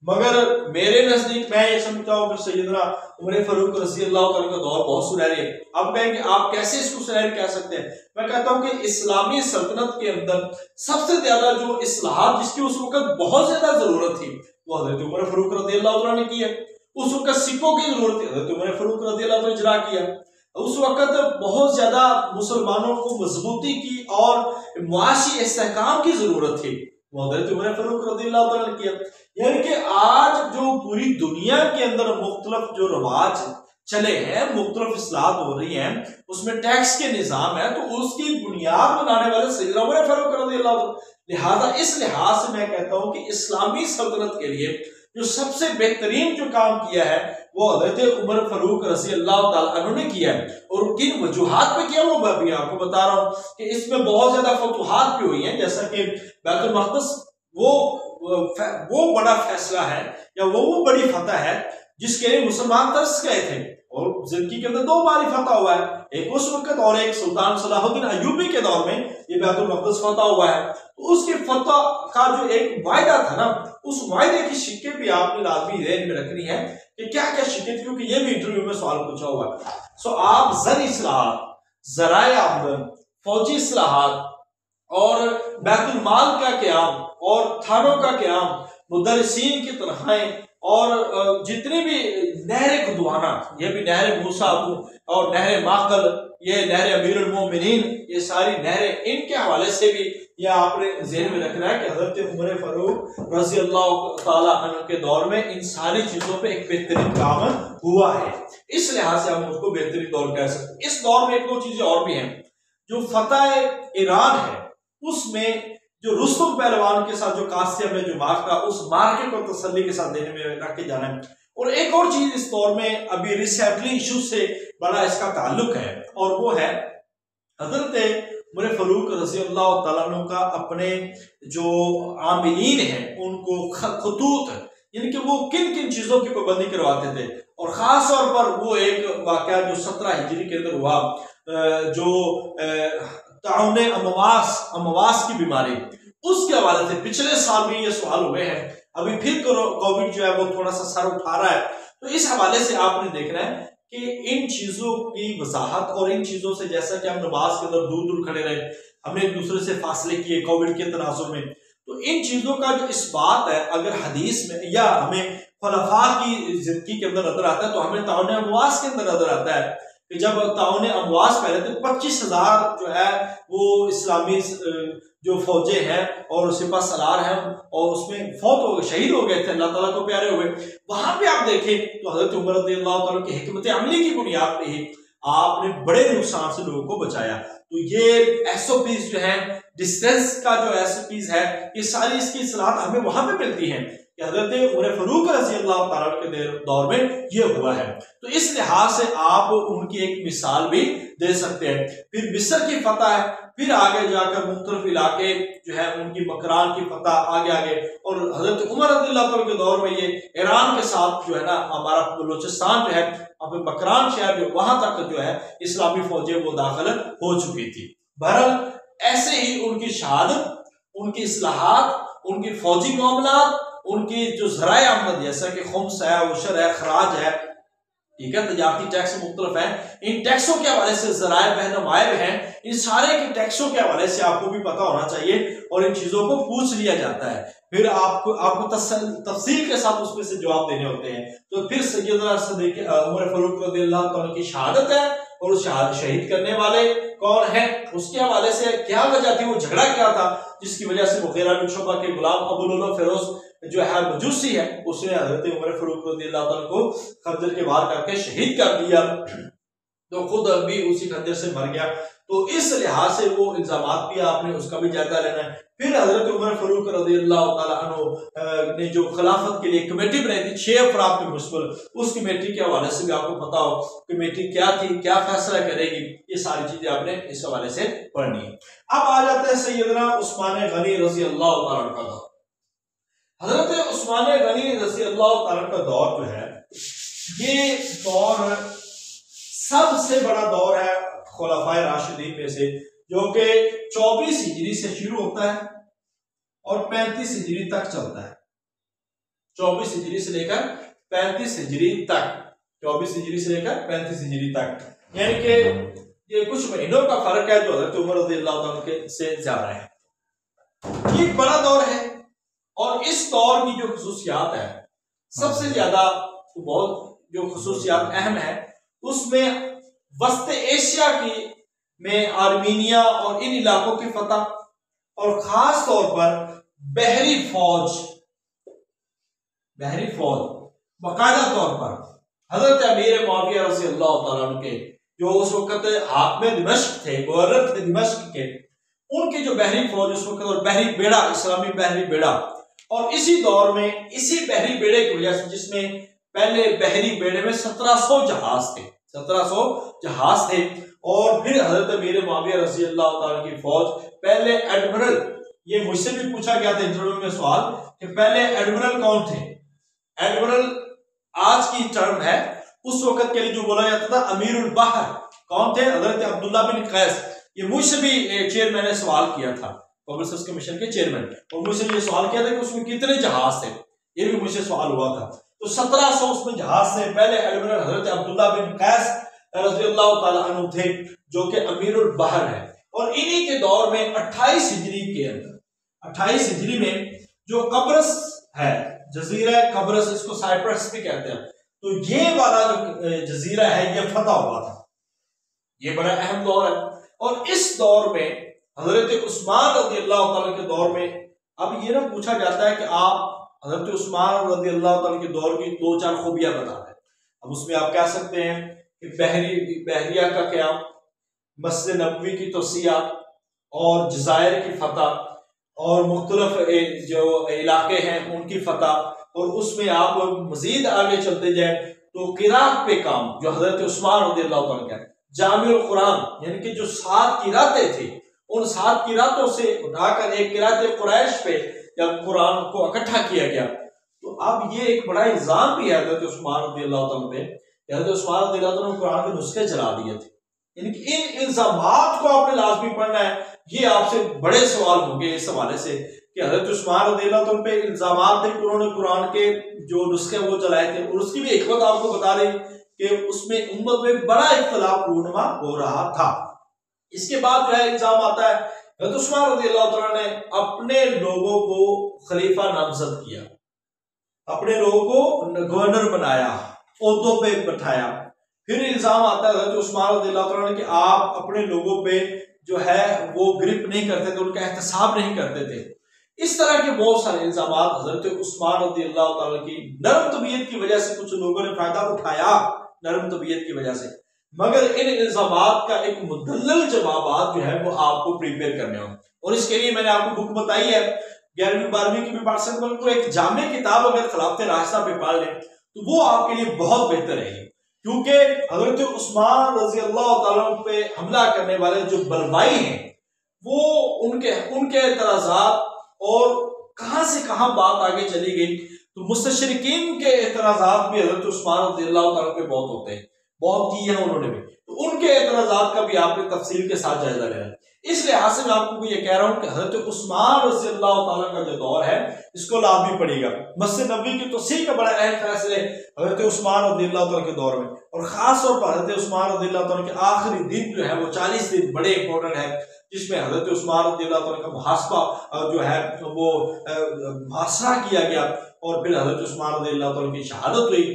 मगर मेरे नजदीक मैं ये समझता हूं कि सैयदना उमर फारूक रज़ी अल्लाह तआला का दौर बहुत सुनहरी है। अब कहेंगे आप कैसे इसको सुनहरी कह सकते हैं, मैं कहता हूं कि इस्लामी सल्तनत के अंदर सबसे ज्यादा जो इस्लाहात जिसकी उस वक्त बहुत ज्यादा जरूरत थी वो हजरत उमर फारूक रज़ी अल्लाह तआला ने की है। उस वक्त सिक्कों की जरूरत थी, हजरत उमर फारूक रज़ी अल्लाह तआला ने इजरा किया। उस वक्त बहुत ज्यादा मुसलमानों को मजबूती की और मुआशी इस्तेहकाम की जरूरत थी, वो हजरत उमर फारूक रज़ी अल्लाह तआला ने किया। यानी कि आज जो पूरी दुनिया के अंदर मुख्तलिफ जो रवाज चले हैं, मुख्तलिफ इस्लाहात हो रही हैं, उसमें टैक्स के निजाम है, तो उसकी बुनियाद बनाने वाले सैयदना उमर फारूक रज़ी अल्लाह तआला। लिहाजा इस लिहाज से मैं कहता हूं कि इस्लामी सल्तनत के लिए जो सबसे बेहतरीन जो काम किया है वो हजरत उमर फारूक रज़ी अल्लाह तआला अन्हु ने किया है। और किन वजूहात पे किया वो मैं भी आपको बता रहा हूं कि इसमें बहुत ज्यादा फतूहात भी हुई हैं, जैसा कि बैतुल मक़दस वो बड़ा फैसला है या वो बड़ी फतह है जिसके लिए मुसलमान तरस गए थे, और जिंदगी के अंदर दो बार फतह हुआ है, एक उस वक्त और एक सुल्तान सलाहुद्दीन अय्यूबी के दौर में ये बैतुल मक़दस फतह हुआ है। तो उसके फतह का जो एक वायदा था ना, उस वायदे की शिक्के भी आपने लाजमी ज़हन में रखनी है कि क्या क्या शिक्के, क्योंकि ये भी इंटरव्यू में सवाल पूछा हुआ है। सो आप ज़र इस्लाहात, ज़राए आमदन, फौजी इस्लाहात और बैतुल माल का क़याम और थानों का क़याम, मुदर्रिसीन की तनख्वाहें और जितनी भी नहर खुदवाना, ये भी नहर मूसा और नहर माकल, ये नहर अमीरुल मोमिनीन, ये सारी नहरें, इनके हवाले से भी यह आपने ज़हन में रखना है कि हज़रत उमर फारूक रज़ी अल्लाह तआला अन्हु के दौर में इन सारी चीज़ों पे एक बेहतरीन काम हुआ है। इस लिहाज से हम उसको बेहतरीन दौर कह सकते हैं। इस दौर में एक दो चीज़ें और भी हैं। जो फतह ईरान है उसमें जो रुस्तुम पहलवान के साथ जो कासिया में जो मार्क था, उस मार्के को तसल्ली के साथ देने में रख के जाना है। और एक और चीज इस दौर में अभी रिसेंटली इशू से बड़ा इसका ताल्लुक है, और वो है हजरत उमर फारूक रज़ी अल्लाह तआला अन्हु का अपने जो आमिलीन हैं उनको खतूत, यानी कि वो किन किन चीजों की पाबंदी करवाते थे, और खास तौर पर वो एक वाकया जो 17 हिजरी के अंदर हुआ, जो ताउने अमवास की बीमारी, उसके हवाले से पिछले साल भी ये सवाल हुए हैं। अभी फिर कोविड जो है वो थोड़ा सा सर उठा रहा है, तो इस हवाले से आपने देखना है कि इन चीजों की वजाहत और इन चीजों से, जैसा कि हम नमाज के अंदर दूर दूर खड़े रहे, हमने एक दूसरे से फासले किए कोविड के तनाजुर में, तो इन चीजों का जो इस बात है अगर हदीस में या हमें खुलफा की जिंदगी के अंदर नजर आता है तो हमें ताउने अमवास के अंदर नजर आता है कि जब ताउने अमवास पहले थे 25,000 जो है वो इस्लामी जो फौजे हैं और सिपा सलार हैं और उसमें फौत हो गए, शहीद हो गए थे, अल्लाह ताला को प्यारे हुए, वहां पे आप देखें तो हजरत उमर रज़ियल्लाहु ताला की हिकमत अमली की बुनियाद पे ही आपने बड़े नुकसान से लोगों को बचाया। तो ये एसओपीज जो है, डिस्टेंस का जो एसओपीज है, ये सारी इसकी सलाह हमें वहां पे मिलती है कि हजरत उमर फारूक रज़ियल्लाहु ताला के दौर में ये हुआ है। तो इस लिहाज से आप उनकी एक मिसाल भी दे सकते हैं। फिर मिस्र की फतह है, फिर आगे जाकर मुख्तलिफ इलाके जो है उनकी मकरान की फतह आगे आगे, और हजरत उमर रज़ियल्लाहु ताला के दौर में ये ईरान के साथ जो है ना हमारा बलूचिस्तान जो है, अब मकरान शहर जो वहां तक जो है इस्लामी फौजें वो दाखिल हो चुकी थी। बहरहाल ऐसे ही उनकी शहादत, उनकी इस्लाहात, उनकी फौजी मामलात, उनकी जो ज़राए आमदनी जैसा कि खुम्स है, उशर है, खराज है, ठीक है, तजारती टैक्स मुख्तलिफ है, इन टैक्सों के हवाले से ज़राए बहनुमाए हैं, इन सारे के टैक्सों के हवाले से आपको भी पता होना चाहिए और इन चीजों को पूछ लिया जाता है। फिर आपको तफसील के साथ उसमें से जवाब देने होते हैं। तो फिर सैयदना उमर फारूक रज़ियल्लाहु ताला की शहादत है, और उस शहीद करने वाले कौन है, उसके हवाले से क्या वजह थी, वो झगड़ा क्या था जिसकी वजह से मुगीरा बिन शुबा के गुलाम अबू लुलु फिरोज जो है मजूसी है, उसने हजरत उमर फारूक रज़ियल्लाहु ताला को खंजर के वार करके शहीद कर दिया, तो खुद भी उसी खंजर से मर गया। तो इस लिहाज से वो इल्जामात भी आपने उसका भी जायजा लेना है। फिर हजरत उमर फारूक रज़ियल्लाहु ताला अन्हु ने जो खिलाफत के लिए कमेटी बनाई थी 6 अफराद पे मुश्तमिल, उस कमेटी के हवाले से भी आपको पता हो कमेटी क्या थी, क्या फैसला करेगी, ये सारी चीजें आपने इस हवाले से पढ़नी है। अब आ जाते हैं सैयदना उस्मान गनी रज़ियल्लाहु ताला का दौर। हजरत उस्मान गनी रज़ियल्लाहु ताला का दौर जो है, ये दौर सबसे बड़ा दौर है खुलाफाए राशिदीन में से, जो कि 24 हिजरी से शुरू होता है और 35 हिजरी तक चलता है। 24 हिजरी से लेकर 35 हिजरी तक, 24 हिजरी से लेकर 35 हिजरी तक, यानी कि ये कुछ महीनों का फर्क है जो हजरत उमर रज़ियल्लाहु ताला के से ज्यादा है। ये बड़ा दौर है और इस दौर की जो खुसूसियात है, सबसे ज्यादा बहुत जो खुसूसियात अहम है, उसमें वस्त एशिया की में आर्मीनिया और इन इलाकों की फतह, और खास तौर पर बहरी फौज बाकायदा तौर पर हजरत अमीर मुआविया रज़ियल्लाहु ताला अन्हु के जो उस वक्त हाकिम दिमश्क थे, गवर्नर थे दिमश्क के, उनकी जो बहरी फौज उस वक्त, और बहरी बेड़ा, इस्लामी बहरी बेड़ा, और इसी दौर में इसी बहरी बेड़े की वजह से, जिसमें पहले बहरी बेड़े में 1700 जहाज थे, 1700 जहाज थे, और फिर हजरत अमीर मुआविया रज़ियल्लाहु ताला की फौज पहले एडमिरल, ये मुझसे भी पूछा गया था इंटरव्यू में सवाल कि पहले एडमिरल कौन थे। एडमिरल आज की टर्म है, उस वक्त के लिए जो बोला जाता था अमीरुल बहर कौन थे, हजरत अब्दुल्ला बिन कैस। ये मुझसे भी चेयरमैन ने सवाल किया था, पब्लिक सर्विस कमीशन के चेयरमैन, और मुझसे ये सवाल किया था कि उसमें कितने जहाज थे, ये भी मुझसे सवाल हुआ था। तो 1700 उसमें जहाज से पहले एडमिरल हजरत अब्दुल्ला बिन कैस रज़ियल्लाहु ताला अन्हु थे, जो कि अमीरुल बहर है, और इन्हीं के दौर में 28 हिजरी के अंदर, 28 हिजरी में जो कब्रस है, जजीरा कब्रस, इसको साइप्रस भी कहते हैं, तो ये वाला जो जजीरा है ये फतह हुआ था। ये बड़ा अहम दौर है। और इस दौर में हजरत उस्मान रज़ियल्लाहु ताला के दौर में, अब ये ना पूछा जाता है कि आप हजरत उस्मान रज़ियल्लाहु ताला के दौर की 2-4 खूबियां बताते हैं। अब उसमें आप कह सकते हैं कि बहरिया का क़याम, मस्जिद नबवी की तोसिया, और जज़ायर की फतह, और मुख्तलिफ जो इलाके हैं उनकी फतह, और उसमें आप मजीद आगे चलते जाए तो किरात पे काम जो हजरत उस्मान रज़ियल्लाहु ताला का, जामिउल कुरान, यानी कि जो 7 किरातें थी, उन 7 किरातों से उठाकर एक किरात कुरैश पे जब कुरान को इकट्ठा किया गया, तो अब ये एक बड़ा इल्जाम भी है हजरत उस्मान रज़ियल्लाहु ताला पे, हजरत उस्मान रज़ियल्लाहु ताला ने कुरान के नुस्खे चला दिए थे। यानी कि इन इल्जामात को आपने लाजमी पढ़ना है। ये आपसे बड़े सवाल होंगे इस हवाले से कि हजरत उस्मान रज़ियल्लाहु ताला पे इल्जामात थे कि उन्होंने कुरान के जो नुस्खे वो चलाए थे, और उसकी भी हिकमत आपको बता दी कि उसमें उम्मत में बड़ा इख्तिलाफ रूनुमा हो रहा था। इसके बाद जो है इल्जाम आता है हजरत उस्मान रज़ियल्लाहु ताला ने अपने लोगों को खलीफा नामजद किया, अपने लोगों को गवर्नर बनाया, ओहदों पे बैठाया। फिर इल्जाम आता है हजरत उस्मान रज़ियल्लाहु ताला ने कि आप अपने लोगों पे जो है वो ग्रिप नहीं करते थे, उनका एहतसाब नहीं करते थे। इस तरह के बहुत सारे इल्जाम हजरत उस्मान रज़ियल्लाहु ताला की नरम तबीयत की वजह से कुछ लोगों ने फायदा उठाया, नरम तबीयत की वजह से, मगर इन इल्जामात का एक मुदल्लल जवाब जो है वो आपको प्रिपेयर करने होंगे। और इसके लिए मैंने आपको बुक बताई है, 11वीं 12वीं की भी पढ़ सकते हैं, तो एक जामे किताब अगर खिलाफत राशिदा पे पढ़ लें तो वो आपके लिए बहुत बेहतर रहेगी, क्योंकि हजरत उस्मान रज़ियल्लाहु ताला पे हमला करने वाले जो बलवाई हैं वो उनके एतराज़ात और कहां से कहां बात आगे चली गई। तो मुस्तशरिकीन के एतराज़ात भी हजरत उस्मान रज़ियल्लाहु ताला पे बहुत होते हैं, बहुत किए हैं उन्होंने भी, तो उनके एतराज़ात का भी आपने तफसील के साथ जायजा लेना है। इस लिहाज से मैं आपको ये कह रहा हूं कि हजरत उस्मान रज़ियल्लाहु ताला का जो दौर है इसको लाभ भी पड़ेगा। मस्जिद नबवी की तौसीअ का बड़ा अहम फैसले हजरत उस्मान रज़ियल्लाहु ताला के दौर में, और खास तौर पर हजरत उस्मान रज़ियल्लाहु ताला के आखिरी दिन जो है वो 40 दिन बड़े इंपॉर्टेंट है, जिसमें हजरत उस्मान रज़ियल्लाहु ताला का मुहासबा जो है वो मुहासरा किया गया और फिर हजरत उस्मान रज़ियल्लाहु ताला की शहादत हुई।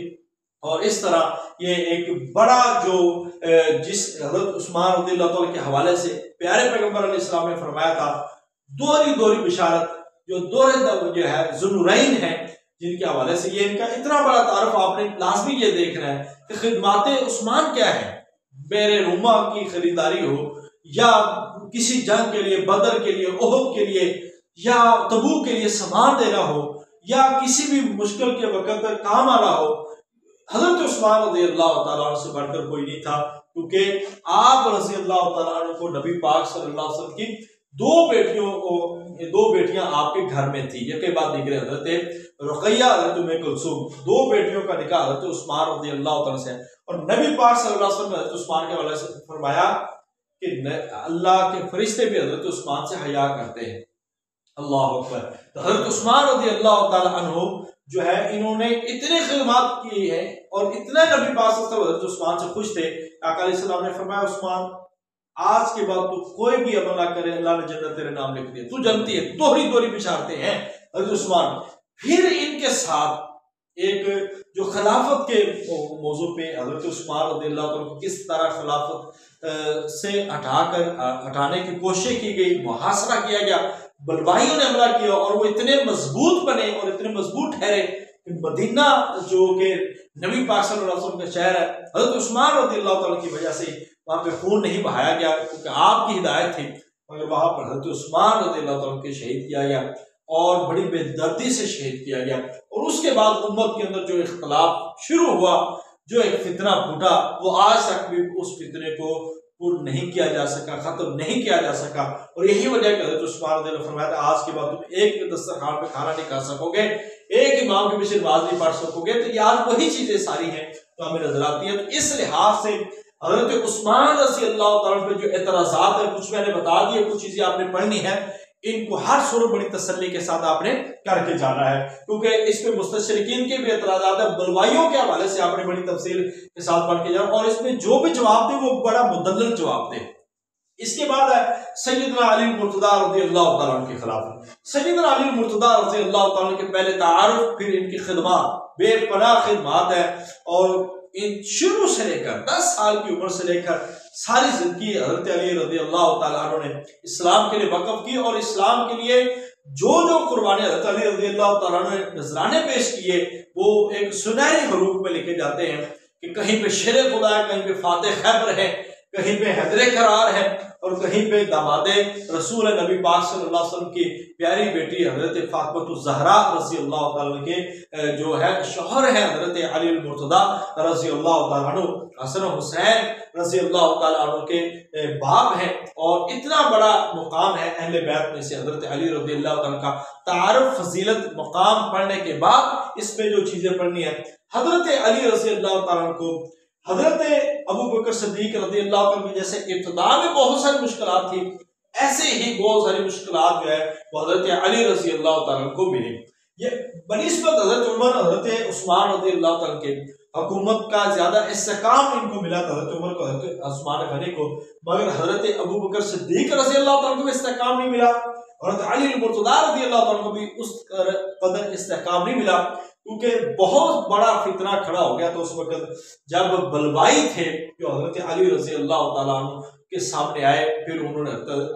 और इस तरह ये एक बड़ा जो जिस हजरत उस्मान रज़ियल्लाहु ताला के हवाले से प्यारे पैगंबर अलैहिस्सलाम ने फरमाया था, दोहरी बिशारत जो दोहरे जो है ज़ुन्नूरैन है, जिनके हवाले से ये इनका इतना बड़ा तारुफ आपने लाजमी ये देखना है कि खिदमाते उस्मान क्या है। बेरे रूमा की खरीदारी हो या किसी जंग के लिए, बदर के लिए, ओहद के लिए या तबूक के लिए सामान देना हो या किसी भी मुश्किल के वक्त काम आना हो, हजरत उस्मान रज़ियल्लाहु ताला अन्हु से बढ़कर कोई नहीं था, क्योंकि आप रज़ियल्लाहु ताला अन्हु को नबी पाक सल्लल्लाहु अलैहि वसल्लम की दो बेटियां आपके घर में थी। ये के बाद निकले हजरत रुक़ैया, हजरत उम्मे कुलसूम, दो बेटियों का निकाह हजरत उस्मान रज़ियल्लाहु ताला से, और नबी पाक सल्लल्लाहु अलैहि वसल्लम ने हजरत उस्मान के हवाले से फरमाया कि अल्लाह के फरिश्ते भी हजरत उस्मान से हया करते हैं। अल्लाह अकबर। तो हजरत उस्मान रज़ियल्लाहु ताला अन्हु जो है इन्होंने इतने खिदमत की है और इतने नबी पाक हजरत उस्मान से खुश थे, आका अलैहिस्सलाम ने फरमाया उस्मान आज के बाद तो कोई भी अमल ना करे, अल्लाह ने जन्नत तेरे नाम लिख दिया, तू जानती है। दोहरी बिशारते हैं हजरत उस्मान। फिर इनके साथ एक जो खिलाफत के मौजू पे हजरत उस्मान रज़ियल्लाहु ताला को किस तरह खिलाफत से हटाने की कोशिश की गई, मुहासरा किया गया, बलवाइयों ने हमला किया और वो इतने मजबूत बने और इतने मजबूत ठहरे कि मदीना जो कि नबी पाक सल्लल्लाहु अलैहि वसल्लम का शहर है, हजरत उस्मान रज़ियल्लाहु ताला की वजह से वहां पे खून नहीं बहाया गया, क्योंकि आपकी हिदायत थी, मगर वहां पर हजरत उस्मान रज़ियल्लाहु ताला को शहीद किया गया और बड़ी बेदर्दी से शहीद किया गया। और उसके बाद उम्मत के अंदर जो इख्तलाफ शुरू हुआ, जो एक फितना फूटा, वो आज तक भी उस फितने को पूर्ण नहीं किया जा सका, खत्म नहीं किया जा सका। और यही वजह हजरत उस्मान रज़ियल्लाहु ताला फरमाया था आज के बाद तुम एक दस्तरखान पे खाना नहीं खा सकोगे, एक इमाम के पीछे नमाज नहीं पढ़ सकोगे। तो ये आज वही चीजें सारी हैं तो हमें नजर आती है। तो इस लिहाज से हजरत उस्मान रज़ियल्लाहु ताला पे जो एतराज़ात है, कुछ मैंने बता दिए, कुछ चीजें आपने पढ़नी है, इनको हर सूरत बड़ी तसल्ली के साथ आपने करके जाना है, क्योंकि इसमें मुस्तशरिकीन के भी एतराज़ात है, बलवाइयों के हवाले से आपने बड़ी तफसील के साथ पढ़ के जाना, और इसमें जो भी जवाब दे वो बड़ा मुदल्लल जवाब दे। इसके बाद है सैयदना अली मुर्तज़ा रज़ियल्लाहु ताला के खिलाफ। सैयदना अली मुर्तज़ा रज़ियल्लाहु ताला के पहले तारुफ, फिर इनकी खिदमत, बेपनाह खिदमत है, और इन शुरू से लेकर 10 साल की उम्र से लेकर सारी जिंदगी हजरत अली रज़ियल्लाहु ताला अन्हु ने इस्लाम के लिए वक़्फ़ की, और इस्लाम के लिए जो कुर्बानी हजरत अली रज़ियल्लाहु ताला अन्हु ने नजराने पेश किए वो एक सुनहरी हरूफ में लिखे जाते हैं कि कहीं पे शेर खुदा है, कहीं पे फातेह खैबर है, कहीं पे हैदरे करार है, और कहीं पे दामादे रसूल नबी पाक सल्लल्लाहु अलैहि वसल्लम की प्यारी बेटी हजरत फातिमा ज़हरा रज़ियल्लाहु ताला के जो है शौहर है हजरत अली मुर्तज़ा रज़ियल्लाहु ताला अन्हु, हसन हुसैन रज़ियल्लाहु ताला अन्हु के बाप हैं। और इतना बड़ा मुकाम है अहले बैत में से हजरत अली रज़ियल्लाहु ताला का तारुफ, फजीलत, मुकाम पढ़ने के बाद इसमें जो चीजें पढ़नी है, हजरत अली रज़ियल्लाहु ताला को हजरत अबू बकर सिद्दीक रज़ियल्लाहु ताला की जैसे इब्तिदा में बहुत सारी मुश्किलात थी, ऐसे ही बहुत सारी मुश्किलात जो है वो हजरत अली रज़ियल्लाहु ताला को मिली। ये बनिस्बत हजरत उमर, हजरत उस्मान रज़ियल्लाहु ताला के हुकूमत का ज्यादा इस्तेकाम इनको मिला था, हजरत उमर को, हजरत उस्मान गनी को, मगर हजरत अबू बकर सिद्दीक रज़ियल्लाहु ताला को इस्तेकाम नहीं मिला, और हजरत अली मुर्तज़ा रज़ियल्लाहु ताला को भी उस कदर इस्तेकाम नहीं मिला। क्योंकि बहुत बड़ा फितना खड़ा हो गया। तो उस वक्त जब बलवाई थे जो हजरत अली रजी अल्लाह तआला अन्हु के सामने आए, फिर उन्होंने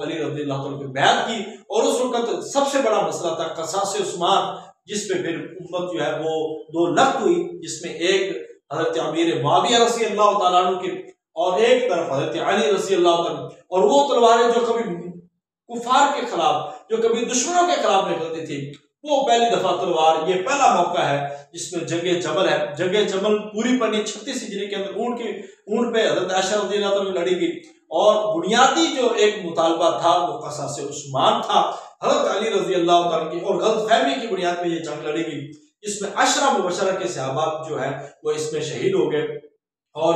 अली रजी अल्लाह तआला की बैत की, और उस वक्त सबसे बड़ा मसला था क़सास उस्मान, जिसपे फिर उम्मत जो है वो दो लख्त हुई, जिसमें एक हजरत अमीर मुआविया रजी अल्लाह तआला अन्हु की और एक तरफ हजरत अली रजी अल्लाह तआला, और वो तलवारें जो कभी कुफार के खिलाफ, जो कभी दुश्मनों के खिलाफ निकलती थी, वो पहली दफा तलवार, ये पहला मौका है जिसमें जंगे जमल है। जंगे जमल पूरी पड़ी 36 हिजरी के अंदर ऊंट पे हजरत आयशा रज़ी अल्लाह तआला लड़ी गई, और बुनियादी जो एक मुतालबा था वो क़सास उस्मान था हजरत अली रजी अल्लाह तआला की, और गलतफहमी की बुनियाद पे ये जंग लड़ी गई, जिसमें 10 मुबशरा के सहाबा जो है वो इसमें शहीद हो गए। और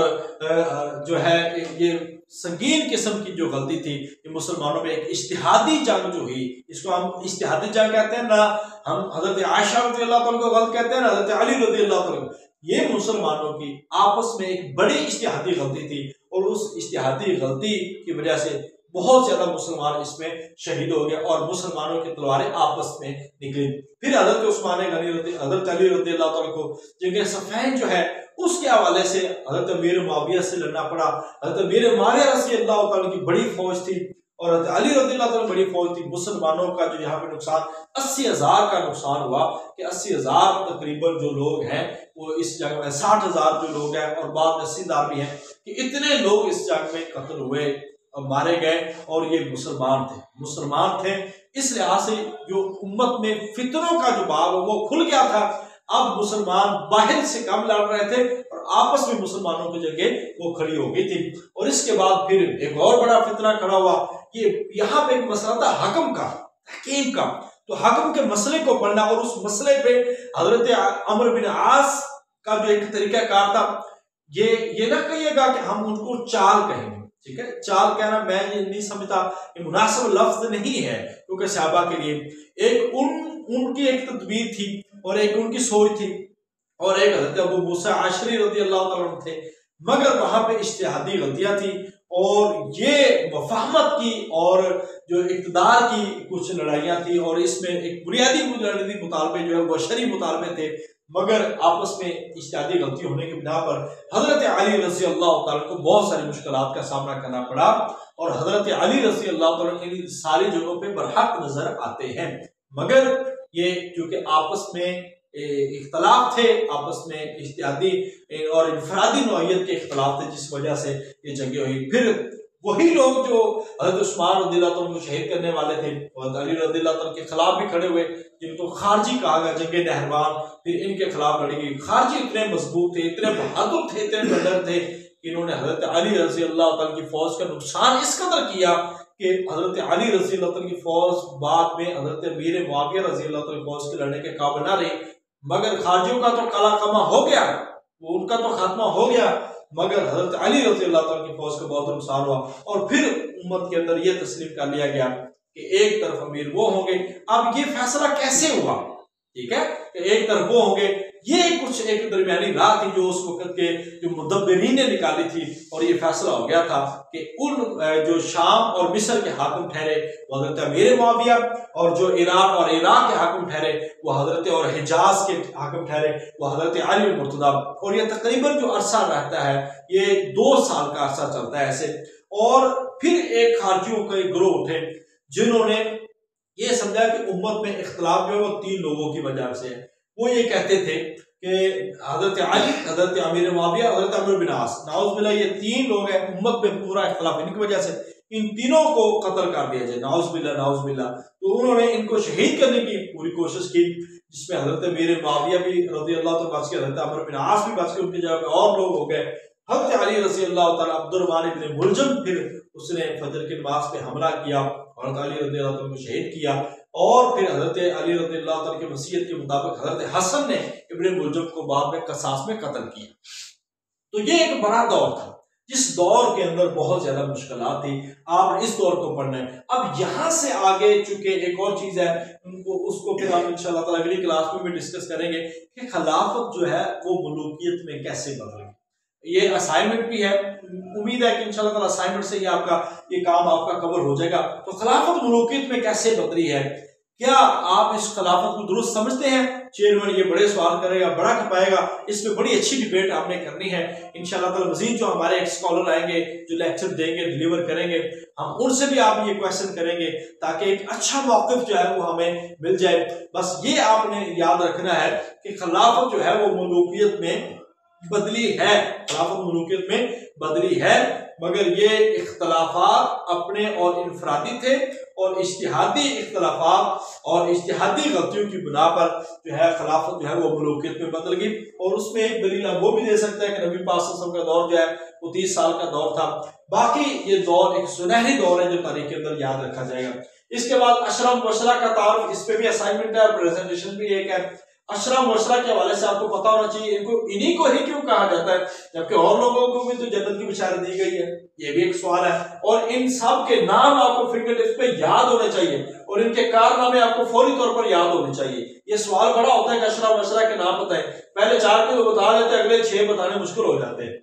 जो है ये संगीन किस्म की जो गलती थी, ये मुसलमानों में एक इज्तिहादी जंग जो हुई, इसको हम इज्तिहादी जंग कहते हैं ना, हम हजरत आयशा रज़ी अल्लाह तआला को गलत कहते हैं ना हजरत अली रज़ी अल्लाह तआला। ये मुसलमानों की आपस में एक बड़ी इज्तिहादी गलती थी, और उस इज्तिहादी गलती की वजह से बहुत ज्यादा मुसलमान इसमें शहीद हो गए, और मुसलमानों की तलवारें आपस में निकली। फिर हजरत उस्मान गनी हजरत अली रज़ी अल्लाह तआला को जंग सफ़ैन जो है उसके हवाले से हजरत अमीर मुआविया से लड़ना पड़ा। हजरत अमीर मुआविया रज़ी अल्लाह तआला की बड़ी फौज थी, और हजरत अली रज़ी अल्लाह तआला बड़ी फौज थी। मुसलमानों का जो यहाँ पे नुकसान 80,000 का नुकसान हुआ, कि 80,000 तकरीबन जो लोग हैं वो इस जंग में, 60,000 जो लोग हैं और बाद में 80,000 भी हैं, कि इतने लोग इस जंग में कत्ल हुए और मारे गए, और ये मुसलमान थे। इस लिहाज से जो उम्मत में फितरों का जो बाब वो खुल गया था। अब मुसलमान बाहर से कम लड़ रहे थे, और आपस में मुसलमानों की जगह वो खड़ी हो गई थी। और इसके बाद फिर एक और बड़ा फितना खड़ा हुआ, ये यहाँ पे एक मसला था हकम का, हकीम का। तो हकम के मसले को पढ़ना, और उस मसले पे हजरत अमर बिन आस का जो एक तरीकाकार था, ये ना कहिएगा कि हम उनको चाल कहेंगे, ठीक है, चाल कहना मैं ये नहीं समझता, ये मुनासिब लफ्ज नहीं है, क्योंकि सहाबा के लिए एक उनकी एक तदबीर थी, और एक उनकी सोच थी, और एक हजरत अबू मूसा आशरी रज़ी अल्लाह तआला अन्हु थे। मगर वहां पे इज्तिहादी गलतियां थी, और ये मुफाहमत की और जो इक़्तिदार की कुछ लड़ाइयां थी, और इसमें एक बुनियादी मुतालबे जो है वो शरई मुतालबे थे, मगर आपस में इज्तिहादी गलती होने की बिना पर हजरत अली रज़ी अल्लाह तआला को बहुत सारी मुश्किलात का सामना करना पड़ा, और हजरत अली रज़ी अल्लाह तआला इन सारी जगहों पे बरहक नजर आते हैं। मगर ये क्योंकि आपस में इख्तलाफ थे, आपस में इज्तिहादी और इनफरादी नौइयत के इख्तलाफ थे, जिस वजह से ये जंगें हुई। फिर वही लोग जो हजरत उस्मान रज़ी अल्लाह तआला को शहीद करने वाले थे, और अली रज़ी अल्लाह तआला के खिलाफ भी खड़े हुए, जिनको खारजी कहा गया, जंगे नहरवान, फिर इनके खिलाफ लड़ी गई। खारजी इतने मजबूत थे, इतने बहादुर थे, इतने निडर थे, कि इन्होंने हजरत अली रज़ी अल्लाह तआला की फौज का नुकसान इस कदर किया कि हजरत अली रज़ी अल्लाह तआला की फौज बाद में हजरत अमीर मुआविया रज़ी अल्लाह तआला की फौज के लड़ने के काबिल ना रही। मगर खारजियों का तो कला कमा हो गया, वो उनका तो खात्मा हो गया, मगर हजरत अली रज़ी अल्लाह तआला की फौज का बहुत नुकसान हुआ। और फिर उम्मत के अंदर यह तस्लीम कर लिया गया कि एक तरफ अमीर वो होंगे। अब ये फैसला कैसे हुआ, ठीक है, कि एक तरफ वो होंगे, ये कुछ एक दरमियानी राह थी जो उस वक्त के जो मुदब्बिरीन ने निकाली थी, और ये फैसला हो गया था कि उन जो शाम और मिस्र के हाकिम ठहरे वो हजरत अमीर मुआविया, और जो ईरान और इराक के हाकिम ठहरे वो हजरत, और हिजाज के हाकिम ठहरे वो हजरत अली मुर्तदा। और ये तकरीबन जो अरसा रहता है ये 2 साल का अरसा चलता है ऐसे। और फिर एक खारजियों के ग्रोह उठे जिन्होंने ये समझा कि उम्मत में इख्तलाफ जो है वो 3 लोगों की वजह से है। वो ये कहते थे कि हजरत अली, हजरत अमीर मुआविया, हजरत अमर बिन आस, नाउज़ुबिल्लाह, ये 3 लोग हैं, उम्मत में पूरा इख्तलाफ इनकी वजह से, इन तीनों को कत्ल कर दिया जाए, नाउज़ुबिल्लाह नाउज़ुबिल्लाह। तो उन्होंने इनको शहीद करने की पूरी कोशिश की, जिसमें हजरत अमीर मुआविया भी रज़ी अल्लाह तआला बच गए, हजरत अमर बिन आस भी बच गए, उनकी जगह पे और लोग हो गए। हजरत अली रज़ी अल्लाह तआला अब्दुर्रहमान इब्न मुलजम, फिर उसने फजर की नमाज पे हमला किया और हजरत अली रज़ी अल्लाह तआला को शहीद किया। और फिर हजरत अली रज़ी अल्लाह तआला की वसीयत के मुताबिक हजरत हसन ने इब्न मुलजम को बाद में कसास में कत्ल किया। तो ये एक बड़ा दौर था, जिस दौर के अंदर बहुत ज्यादा मुश्किलात थी। आप इस दौर को पढ़ना है। अब यहाँ से आगे चूंकि एक और चीज है, उनको उसको फिर हम इंशाल्लाह ताला अगली क्लास में भी डिस्कस करेंगे कि खिलाफत जो है वो मुल्कियत में कैसे बदले। ये असाइनमेंट भी है, उम्मीद है कि इंशाल्लाह ताला असाइनमेंट से ही आपका ये काम आपका कवर हो जाएगा। तो खिलाफत मुल्कियत में कैसे बदली है, क्या आप इस खिलाफत को दुरुस्त समझते हैं? चेयरमैन ये बड़े सवाल करेगा, बड़ा खपाएगा, इस पे बड़ी अच्छी डिबेट आपने करनी है। इंशाल्लाह ताला मजीद जो हमारे एक स्कॉलर आएंगे, जो लेक्चर देंगे, डिलीवर करेंगे, हम उनसे भी आप ये क्वेश्चन करेंगे ताकि एक अच्छा मौक़िफ़ जो है वो हमें मिल जाए। बस ये आपने याद रखना है कि खिलाफत जो है वो मुल्कियत में बदली है, खिलाफत मुल्कियत में बदली है, मगर ये इख्तलाफात अपने और इनफरादी थे और इज्तिहादी इख्तलाफात और इज्तिहादी गलतियों की बिना पर जो है खिलाफत जो है वो मुल्कियत में बदल गई। और उसमें एक दलील वो भी दे सकता है कि नबी पाक सल्लल्लाहु अलैहि वसल्लम का दौर जो है वो 30 साल का दौर था। बाकी ये दौर एक सुनहरी दौर है जो तारीख के अंदर याद रखा जाएगा। इसके बाद अशरा मुबशरा का तारुफ, इस पे भी असाइनमेंट है और प्रेजेंटेशन भी एक है। अशरा मुबशरा के हवाले से आपको पता होना चाहिए इनको इन्हीं को ही क्यों कहा जाता है, जबकि और लोगों को भी तो जन्नत की बिशारत दी गई है, ये भी एक सवाल है। और इन सब के नाम आपको फिंगर टिप्स पे याद होने चाहिए और इनके कारनामे आपको फौरी तौर पर याद होने चाहिए। ये सवाल बड़ा होता है कि अशरा मुबशरा के नाम पता है, पहले 4 के तो बता देते, अगले 6 बताने मुश्किल हो जाते हैं।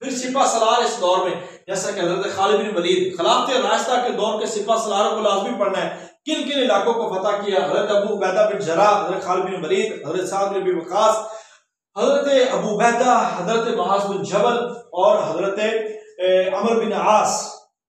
फिर सिपा सलार इस दौर में, जैसा कि हज़रत खालिद बिन वलीद, खिलाफत राशिदा के दौर के सिपा सलार को लाजमी पढ़ना है। किन किन इलाकों को फतह किया? हज़रत अबू उबैदा बिन जर्राह, हज़रत खालिद बिन वलीद, हज़रत साद बिन अबी वक़ास, हज़रत अबू उबैदा, हज़रत मुआज़ बिन जबल और हज़रत अमर बिन आस।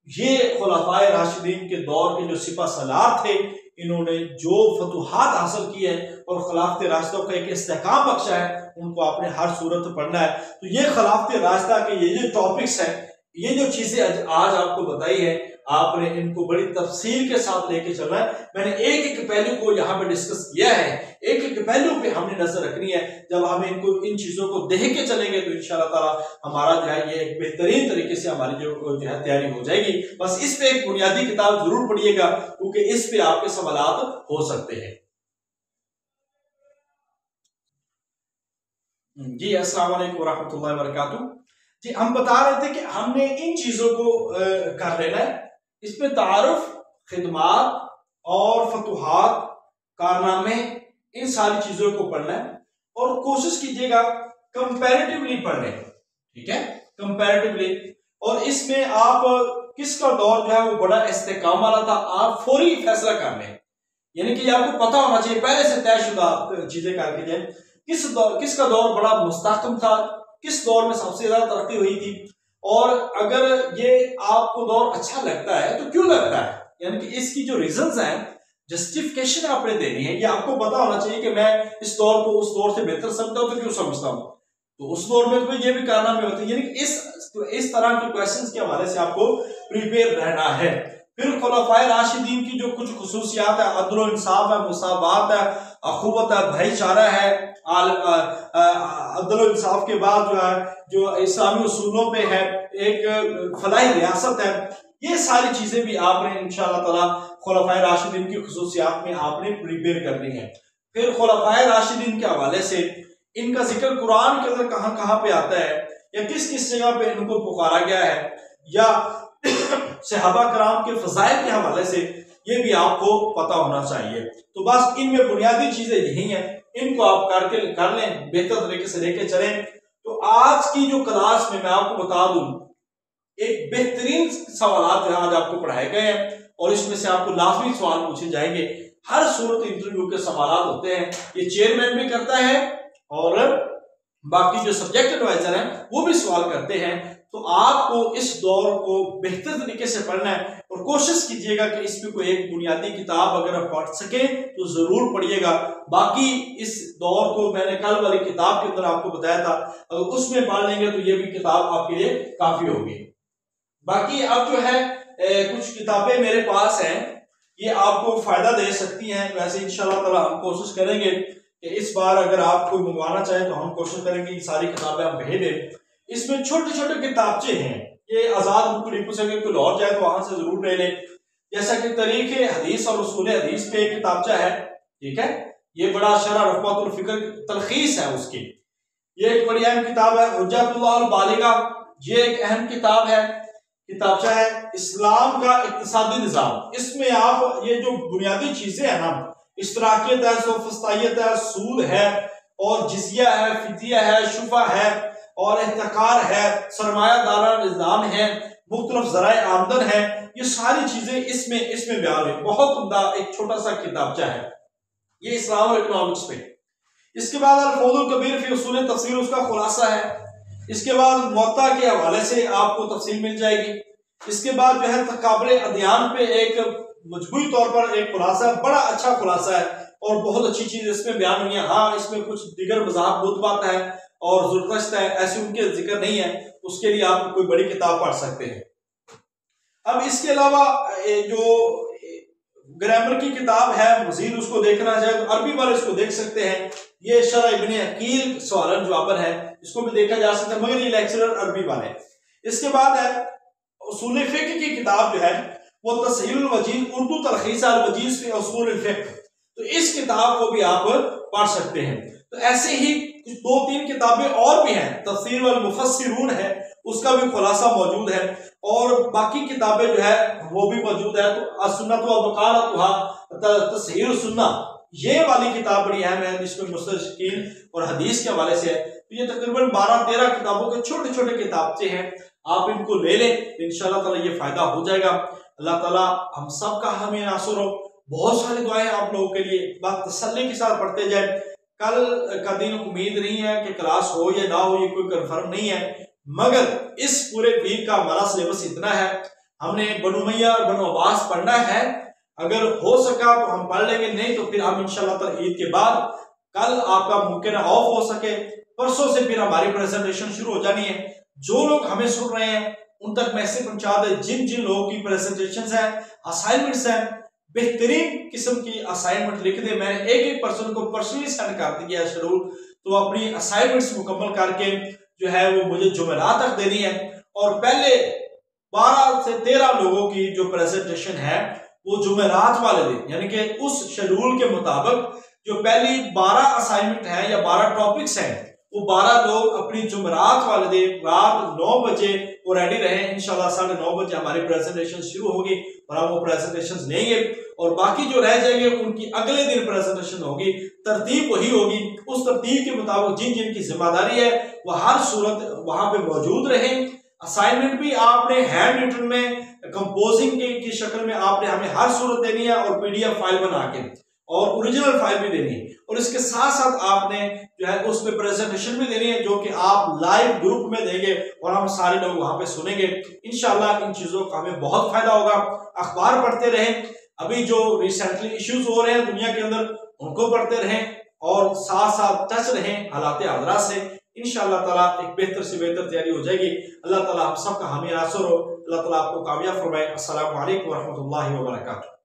ये खुलाफाए राशिदीन के दौर के जो सिपा सलार थे, इन्होंने जो फतुहात हासिल की है और खिलाफत राशिदा का एक इस्तेहकाम बख्शा है, उनको आपने हर सूरत पढ़ना है। तो ये खिलाफत राशिदा के ये जो टॉपिक्स हैं, ये जो चीजें आज आपको बताई है, आपने इनको बड़ी तफसील के साथ लेके चलना है। मैंने एक एक पहलू को यहाँ पे डिस्कस किया है, एक एक पहलू पे हमने नजर रखनी है। जब हम इनको इन चीजों को देख के चलेंगे तो इंशाअल्लाह ताला हमारा जो है ये एक बेहतरीन तरीके से हमारी जो है तैयारी हो जाएगी। बस इस पे एक बुनियादी किताब जरूर पढ़िएगा, क्योंकि इस पे आपके सवालात हो सकते हैं। जी अस्सलाम वालेकुम वरहमतुल्लाहि वबरकातुहू। जी हम बता रहे थे कि हमने इन चीजों को कर लेना है। इसमें तारुफ, खिदमात और फतुहात, कारनामे, इन सारी चीजों को पढ़ना है और कोशिश कीजिएगा कंपैरेटिवली पढ़ने, ठीक है, कंपैरेटिवली। और इसमें आप किसका दौर जो है वो बड़ा इस्तेहकाम वाला था, आप फौरी फैसला कर लें, यानी कि आपको पता होना चाहिए पहले से तयशुदा चीजें करके जाए किसका दौर बड़ा मुस्तहकम था, किस दौर में सबसे ज्यादा तरक्की हुई थी। और अगर ये आपको दौर अच्छा लगता है तो क्यों लगता है, यानी कि इसकी जो रीजंस हैं, जस्टिफिकेशन आपने देनी है। ये आपको पता होना चाहिए कि मैं इस दौर को उस दौर से बेहतर समझता हूं तो क्यों समझता हूं, तो उस दौर में तो ये भी कारनामे होते हैं। यानी कि इस तरह के क्वेश्चंस के हवाले से आपको प्रिपेयर रहना है। फिर खुलाफाए राशिदीन की जो कुछ खुसूसियात है, अदल इंसाफ है, मुसावात है, अखुवत है, भाईचारा है, अदल इंसाफ के बाद जो है जो इस्लामी उसूलों पे है, एक फलाही रियासत है, ये सारी चीजें भी आपने इंशाअल्लाह ताला खुलाफाए राशिदीन की खुसूसियात में आपने प्रिपेयर करनी है। फिर खुलाफाए राशिदीन के हवाले से इनका जिक्र कुरान के अंदर कहां कहां पे आता है, या किस किस जगह पे इनको पुकारा गया है, या सहाबा कराम के फजाइल के हवाले से, ये भी आपको पता होना चाहिए। तो बस इनमें बुनियादी चीजें यही हैं, इनको आप कर लें, बेहतर तरीके से लेके चलें। तो आज की जो क्लास में मैं आपको बता दूं, एक बेहतरीन सवाल जो है आज आपको पढ़ाए गए हैं और इसमें से आपको लाजमी सवाल पूछे जाएंगे। हर सूरत इंटरव्यू के सवाल होते हैं, ये चेयरमैन भी करता है और बाकी जो सब्जेक्ट एडवाइजर हैं वो भी सवाल करते हैं। तो आपको इस दौर को बेहतर तरीके से पढ़ना है और कोशिश कीजिएगा कि इस पे कोई एक बुनियादी किताब अगर आप पढ़ सके तो जरूर पढ़िएगा। बाकी इस दौर को मैंने कल वाली किताब के अंदर आपको बताया था, अगर उसमें पढ़ लेंगे तो ये भी किताब आपके लिए काफी होगी। बाकी अब जो है कुछ किताबें मेरे पास हैं, ये आपको फायदा दे सकती हैं। वैसे इंशाल्लाह ताला हम कोशिश करेंगे कि इस बार अगर आप कोई मंगवाना चाहें तो हम कोशिश करेंगे कि सारी किताबें हम भेज दें। इसमें छोटे छोटे किताबचे हैं, ये आजाद बुक डिपो से अगर कोई और जाए तो वहां से जरूर ले लें। जैसा कि तरीके हदीस और उसूल हदीस पे एक किताबचा है, ठीक है, ये बड़ा शरह रफ़अतुल फ़िक्र तलखीस है उसकी, ये एक बड़ी अहम किताब है। हुज्जतुल्लाह बालिगा, ये एक अहम किताब है, किताबचा है इस्लाम का इक्तिसादी निज़ाम। इसमें आप ये जो बुनियादी चीजें हैं ना, इश्तराकियत है, सोफस्तायत है, सूद है और जिजिया है, फिदिया है, शुफा है और एहतकार है, सरमायादारा निज़ाम है, मुख्तलिफ ज़राए आमदन है, ये सारी चीजें इसमें बयान हुई। बहुत उम्दा एक छोटा सा किताबचा है ये इस्लाम और इकोनॉमिक्स पे। इसके बाद अल-फौजुल कबीर फी उसूल तफसीर उसका खुलासा है। इसके बाद मुअत्ता के हवाले से आपको तफसील मिल जाएगी। इसके बाद जो है तकाबुल अदयान पे एक मजबूरी तौर पर एक खुलासा, बड़ा अच्छा खुलासा है और बहुत अच्छी चीज इसमें बयान हुई है। हाँ, इसमें कुछ दिगर मज़ाहब बुत बात है और ज़ुरतश्त है, ऐसे उनके जिक्र नहीं है, उसके लिए आप कोई बड़ी किताब पढ़ सकते हैं। अब इसके अलावा जो ग्रामर की किताब है मजीद उसको देखना चाहिए, अरबी वाले इसको देख सकते हैं। ये शरह इब्ने अकील सवालन जवाबन है, इसको भी देखा जा सकता है, मगर ये लेक्चरर अरबी वाले। इसके बाद है उसूल फिक्र की किताब जो है वो तस्हीहुल वजीज उर्दू तलखीस अल वजीज फी उसूल फिक्र, तो इस किताब को भी आप पढ़ सकते हैं। तो ऐसे ही कुछ 2-3 किताबें और भी हैं, तफसीर वल मुफस्सिरून है, उसका भी खुलासा मौजूद है और बाकी किताबें जो है वो भी मौजूद है। तो अस्सुन्नत व बकालतुहा तस्हीह सुन्ना, ये वाली किताब बड़ी अहम है जिसमें मुस्तशरीकीन और हदीस के हवाले से है। तो ये तकरीबन 12-13 किताबों के छोटे छोटे किताबचे हैं, आप इनको ले लें, इंशाअल्लाह ताला ये फायदा हो जाएगा। अल्लाह ताला हम सब का हमें नासुर हो। बहुत सारी दुआएं आप लोगों के लिए, बात तसल्ली के साथ पढ़ते जाए। कल का दिन उम्मीद नहीं है कि क्लास हो या ना हो, ये कोई कंफर्म नहीं है, मगर इस पूरे वीक का हमारा सिलेबस इतना है, हमने बनु उमय्या और बनु अब्बास पढ़ना है। अगर हो सका तो हम पढ़ लेंगे, नहीं तो फिर हम इंशाअल्लाह ताला ईद के बाद, कल आपका मुमकिन ऑफ हो सके, परसों से फिर हमारी प्रेजेंटेशन शुरू हो जानी है। जो लोग हमें सुन रहे हैं उन तक मैसेज पहुंचा दे, जिन जिन लोगों की प्रेजेंटेशंस हैं, असाइनमेंट्स हैं, बेहतरीन किस्म की असाइनमेंट लिख दे। मैंने एक पर्सन को पर्सनली सेंड कर दिया है शेड्यूल, तो अपनी असाइनमेंट्स मुकम्मल करके जो है वो मुझे जुमेरात तक देनी है। और पहले 12 से 13 लोगों की जो प्रेजेंटेशन है वो जुमेरात वाले दिन, यानी कि उस शेड्यूल के मुताबिक जो पहली 12 असाइनमेंट है या 12 टॉपिक्स हैं, वो 12 लोग अपनी जुमेरात वाले दिन रात 9 बजे वो रेडी रहे। इंशाल्लाह 9:30 बजे हमारी प्रेजेंटेशन शुरू होगी और हम वो प्रेजेंटेशन लेंगे और बाकी जो रह जाएंगे उनकी अगले दिन प्रेजेंटेशन होगी। तरतीब वही होगी, उस तरतीब के मुताबिक जिन जिन की जिम्मेदारी है वह हर सूरत वहां पे मौजूद रहे। असाइनमेंट भी आपने हैंड रिटन में कंपोजिंग की शक्ल में आपने हमें हर सूरत देनी है और PDF फाइल बना के और ओरिजिनल फाइल भी देनी है, और इसके साथ साथ आपने जो है उस पर प्रेजेंटेशन भी देनी है जो कि आप लाइव ग्रुप में देंगे और हम सारे लोग वहां पे सुनेंगे। इंशाल्लाह इन चीजों का हमें बहुत फायदा होगा। अखबार पढ़ते रहें, अभी जो रिसेंटली इश्यूज हो रहे हैं दुनिया के अंदर उनको पढ़ते रहें और साथ साथ टच रहें हालात हादरा से। इंशाअल्लाह ताला एक बेहतर से बेहतर तैयारी हो जाएगी। अल्लाह ताला हम सब का हामी नासुर हो। अल्लाह ताला आपको कामयाब फरमाए। अस्सलामु अलैकुम व रहमतुल्लाहि व बरकातुहू।